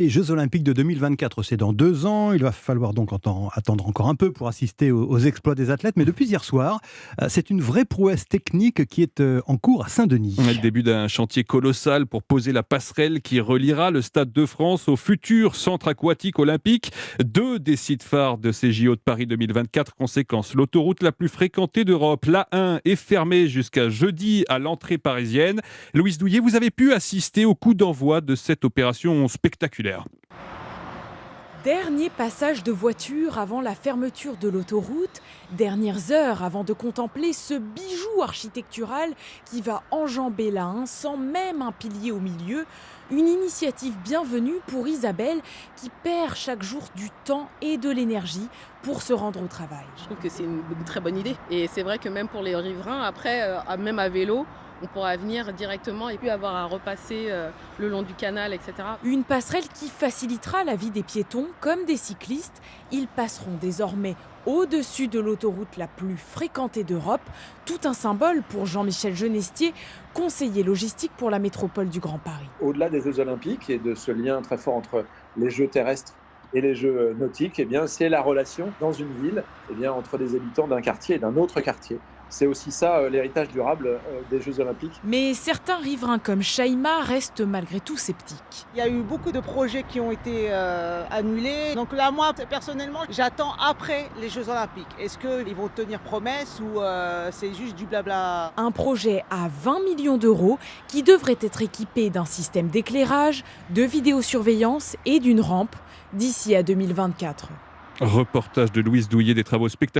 Les Jeux Olympiques de 2024, c'est dans 2 ans. Il va falloir donc attendre encore un peu pour assister aux exploits des athlètes. Mais depuis hier soir, c'est une vraie prouesse technique qui est en cours à Saint-Denis. Le début d'un chantier colossal pour poser la passerelle qui reliera le Stade de France au futur centre aquatique olympique. 2 des sites phares de ces JO de Paris 2024. Conséquence, l'autoroute la plus fréquentée d'Europe, l'A1, est fermée jusqu'à jeudi à l'entrée parisienne. Louise Douillet, vous avez pu assister au coup d'envoi de cette opération spectaculaire. Dernier passage de voiture avant la fermeture de l'autoroute, dernières heures avant de contempler ce bijou architectural qui va enjamber la 1 sans même un pilier au milieu. Une initiative bienvenue pour Isabelle qui perd chaque jour du temps et de l'énergie pour se rendre au travail. Je trouve que c'est une très bonne idée. Et c'est vrai que même pour les riverains, après, même à vélo, on pourra venir directement et puis avoir à repasser le long du canal, etc. Une passerelle qui facilitera la vie des piétons comme des cyclistes. Ils passeront désormais au-dessus de l'autoroute la plus fréquentée d'Europe. Tout un symbole pour Jean-Michel Genestier, conseiller logistique pour la métropole du Grand Paris. Au-delà des Jeux Olympiques et de ce lien très fort entre les Jeux terrestres et les Jeux nautiques, eh bien, c'est la relation dans une ville entre des habitants d'un quartier et d'un autre quartier. C'est aussi ça l'héritage durable des Jeux Olympiques. Mais certains riverains comme Shaima restent malgré tout sceptiques. Il y a eu beaucoup de projets qui ont été annulés. Donc là, moi, personnellement, j'attends après les Jeux Olympiques. Est-ce qu'ils vont tenir promesse ou c'est juste du blabla? Un projet à 20 millions d'euros qui devrait être équipé d'un système d'éclairage, de vidéosurveillance et d'une rampe d'ici à 2024. Reportage de Louise Douillet des travaux spectaculaires.